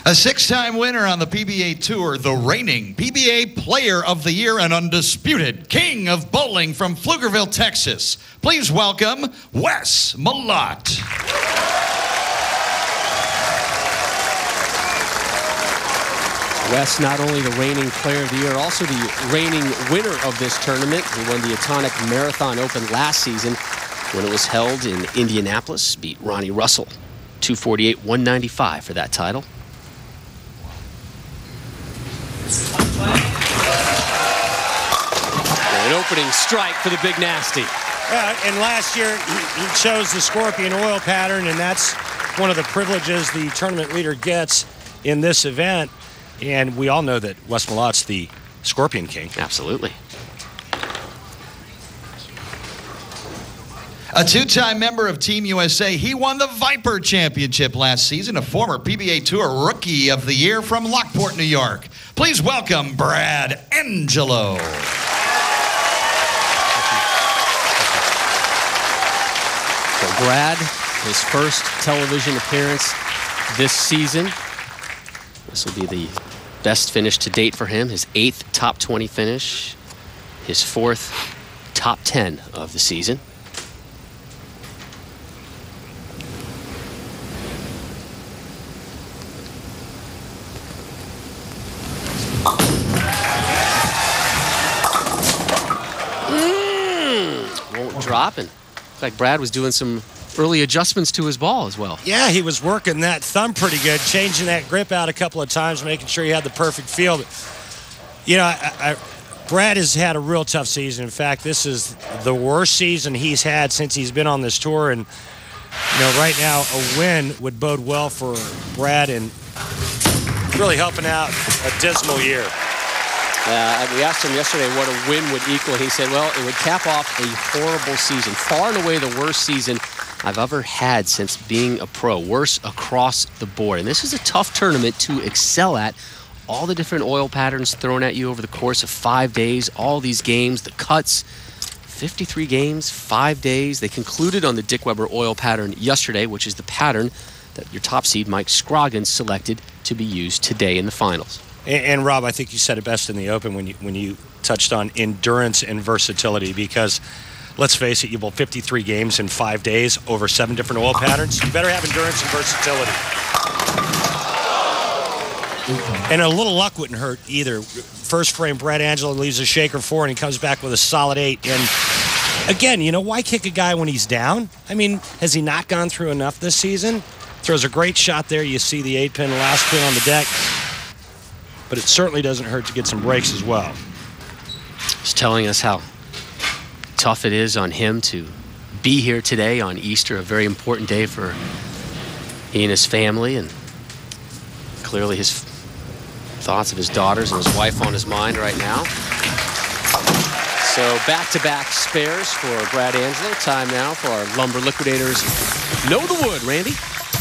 A six-time winner on the PBA Tour, the reigning PBA Player of the Year and undisputed king of bowling from Pflugerville, Texas. Please welcome Wes Malott. Wes, not only the reigning Player of the Year, also the reigning winner of this tournament. He won the Atonic Marathon Open last season when it was held in Indianapolis. Beat Ronnie Russell, 248-195 for that title. An opening strike for the Big Nasty. Yeah, and last year he chose the Scorpion oil pattern, and that's one of the privileges the tournament leader gets in this event. And we all know that Wes Malott's the Scorpion King. Absolutely. A two-time member of Team USA, he won the Viper Championship last season, a former PBA Tour Rookie of the Year from Lockport, New York. Please welcome Brad Angelo. So Brad, his first television appearance this season. This will be the best finish to date for him, his 8th top 20 finish, his 4th top 10 of the season. Won't drop, and looks like Brad was doing some early adjustments to his ball as well. Yeah, he was working that thumb pretty good, changing that grip out a couple of times, making sure he had the perfect feel. But, you know, Brad has had a real tough season. In fact, this is the worst season he's had since he's been on this tour. And, you know, right now a win would bode well for Brad and really helping out a dismal year. We asked him yesterday what a win would equal. He said, well, it would cap off a horrible season. Far and away the worst season I've ever had since being a pro. Worse across the board. And this is a tough tournament to excel at. All the different oil patterns thrown at you over the course of 5 days. All these games, the cuts, 53 games, 5 days. They concluded on the Dick Weber oil pattern yesterday, which is the pattern that your top seed Mike Scroggins selected to be used today in the finals. And Rob, I think you said it best in the Open when you touched on endurance and versatility, because let's face it, you bowled 53 games in 5 days over 7 different oil patterns. You better have endurance and versatility. And a little luck wouldn't hurt either. First frame, Brad Angelo leaves a shaker 4 and he comes back with a solid 8. And again, you know, why kick a guy when he's down? I mean, has he not gone through enough this season? Throws a great shot there. You see the 8-pin, last pin on the deck. But it certainly doesn't hurt to get some breaks as well. He's telling us how tough it is on him to be here today on Easter, a very important day for he and his family, and clearly his thoughts of his daughters and his wife on his mind right now. So back-to-back spares for Brad Angelo. Time now for our Lumber Liquidators Know the Wood. Randy?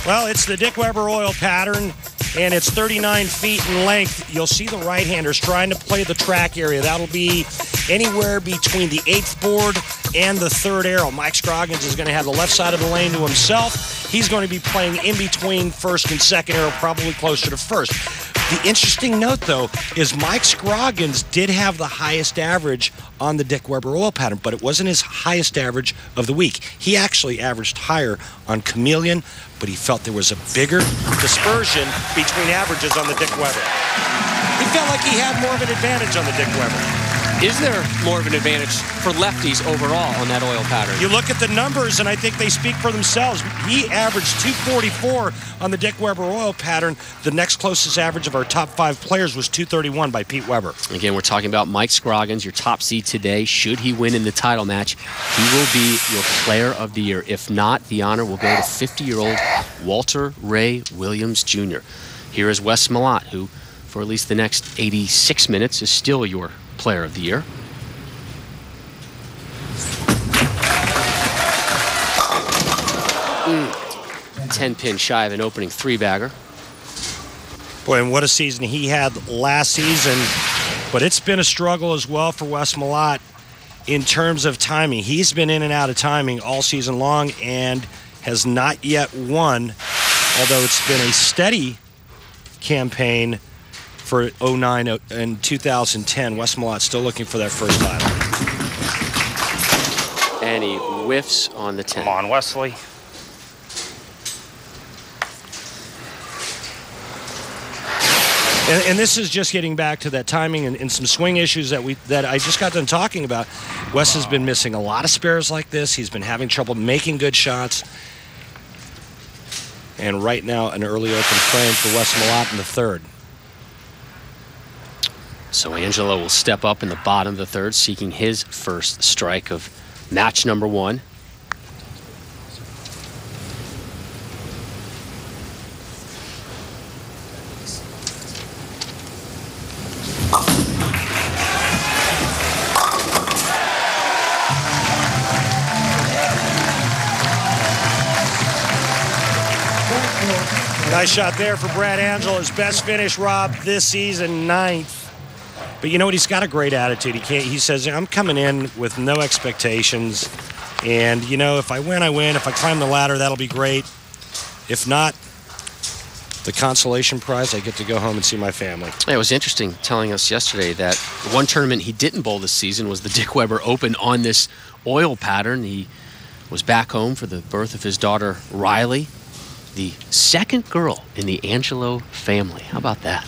Well, it's the Dick Weber oil pattern, and it's 39 feet in length. You'll see the right-handers trying to play the track area. That'll be anywhere between the 8th board and the 3rd arrow. Mike Scroggins is going to have the left side of the lane to himself. He's going to be playing in between 1st and 2nd arrow, probably closer to 1st. The interesting note, though, is Mike Scroggins did have the highest average on the Dick Weber oil pattern, but it wasn't his highest average of the week. He actually averaged higher on Chameleon, but he felt there was a bigger dispersion between averages on the Dick Weber. He felt like he had more of an advantage on the Dick Weber. Is there more of an advantage for lefties overall on that oil pattern? You look at the numbers, and I think they speak for themselves. He averaged 244 on the Dick Weber oil pattern. The next closest average of our top 5 players was 231 by Pete Weber. Again, we're talking about Mike Scroggins, your top seed today. Should he win in the title match, he will be your Player of the Year. If not, the honor will go to 50-year-old Walter Ray Williams Jr. Here is Wes Malott, who, for at least the next 86 minutes, is still your Player of the Year. Mm. 10-pin shy of an opening 3-bagger. Boy, and what a season he had last season. But it's been a struggle as well for Wes Malott in terms of timing. He's been in and out of timing all season long and has not yet won, although it's been a steady campaign for 09 and 2010. Wes Malott still looking for that first title. And he whiffs on the 10. Come on, Wesley. And this is just getting back to that timing and some swing issues that I just got done talking about. Wes has been missing a lot of spares like this. He's been having trouble making good shots. And right now, an early open frame for Wes Malott in the third. So Angelo will step up in the bottom of the third, seeking his first strike of match number 1. Nice shot there for Brad Angelo. His best finish, Rob, this season, 9th. But you know what? He's got a great attitude. He says, I'm coming in with no expectations. And, you know, if I win, I win. If I climb the ladder, that'll be great. If not, the consolation prize, I get to go home and see my family. It was interesting telling us yesterday that one tournament he didn't bowl this season was the Dick Weber Open on this oil pattern. He was back home for the birth of his daughter, Riley, the second girl in the Angelo family. How about that?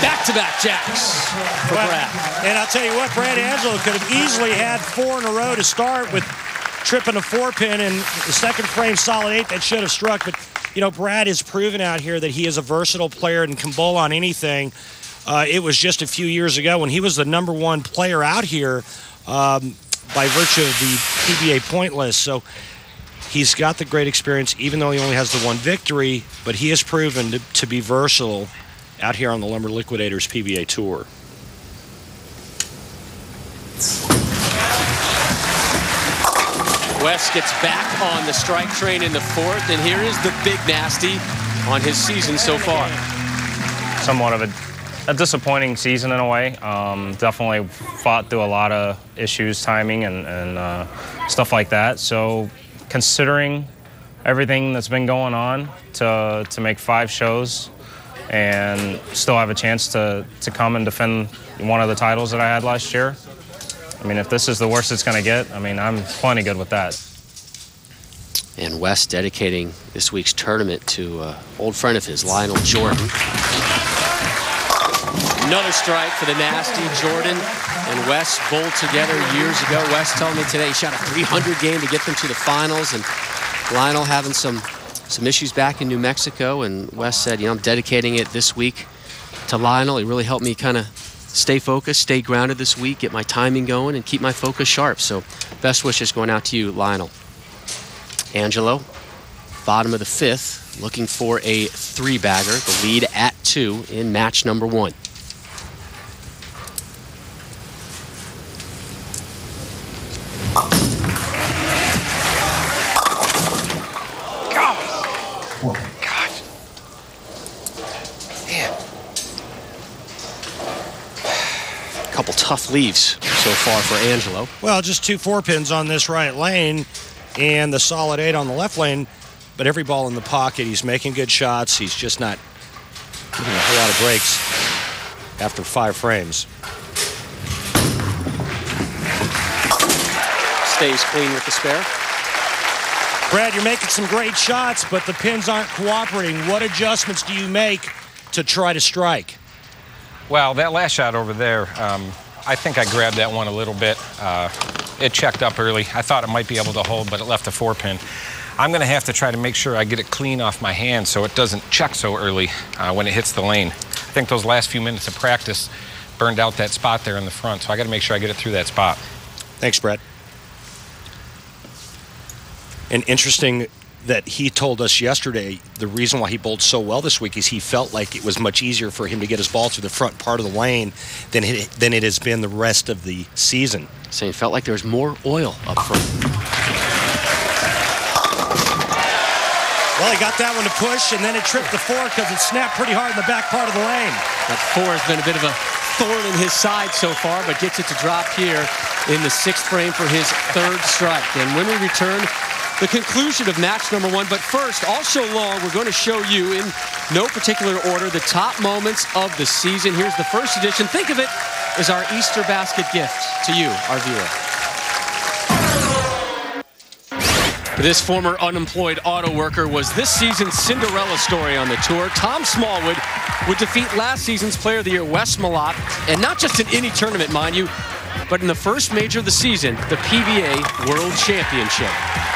Back-to-back jacks for Brad. And I'll tell you what, Brad Angelo could have easily had 4 in a row to start with tripping a 4-pin and the second frame solid 8 that should have struck. But, you know, Brad has proven out here that he is a versatile player and can bowl on anything. It was just a few years ago when he was the #1 player out here by virtue of the PBA point list. So he's got the great experience, even though he only has the 1 victory, but he has proven to be versatile out here on the Lumber Liquidators PBA Tour. Wes gets back on the strike train in the 4th, and here is the big nasty on his season so far. Somewhat of a disappointing season in a way. Definitely fought through a lot of issues, timing and stuff like that. So considering everything that's been going on, to make 5 shows and still have a chance to come and defend one of the titles that I had last year, I mean, if this is the worst it's going to get, I mean, I'm plenty good with that. And Wes dedicating this week's tournament to an old friend of his, Lionel Jordan. Another strike for the nasty. Jordan and Wes bowled together years ago. Wes telling me today he shot a 300 game to get them to the finals, and Lionel having some issues back in New Mexico, and Wes said, you know, I'm dedicating it this week to Lionel. He really helped me kind of stay focused, stay grounded this week, get my timing going, and keep my focus sharp. So best wishes going out to you, Lionel. Angelo, bottom of the 5th, looking for a 3-bagger, the lead at 2 in match number 1. Couple tough leaves so far for Angelo. Well, just 2 4-pins on this right lane and the solid 8 on the left lane, but every ball in the pocket. He's making good shots. He's just not giving a whole lot of breaks after 5 frames. Stays clean with the spare. Brad, you're making some great shots, but the pins aren't cooperating. What adjustments do you make to try to strike? Well, that last shot over there, I think I grabbed that one a little bit. It checked up early. I thought it might be able to hold, but it left a 4-pin. I'm going to have to try to make sure I get it clean off my hand so it doesn't check so early when it hits the lane. I think those last few minutes of practice burned out that spot there in the front, so I got to make sure I get it through that spot. Thanks, Brad. And interesting that he told us yesterday the reason why he bowled so well this week is he felt like it was much easier for him to get his ball through the front part of the lane than it has been the rest of the season. Saying it felt like there was more oil up front. Well, he got that one to push, and then it tripped the 4 because it snapped pretty hard in the back part of the lane. That 4 has been a bit of a thorn in his side so far, but gets it to drop here in the 6th frame for his 3rd strike. And when we return, the conclusion of match number 1. But first, all show long, we're going to show you in no particular order the top moments of the season. Here's the first edition. Think of it as our Easter basket gift to you, our viewer. This former unemployed auto worker was this season's Cinderella story on the tour. Tom Smallwood would defeat last season's Player of the Year, Wes Malott, and not just in any tournament, mind you, but in the first major of the season, the PBA World Championship.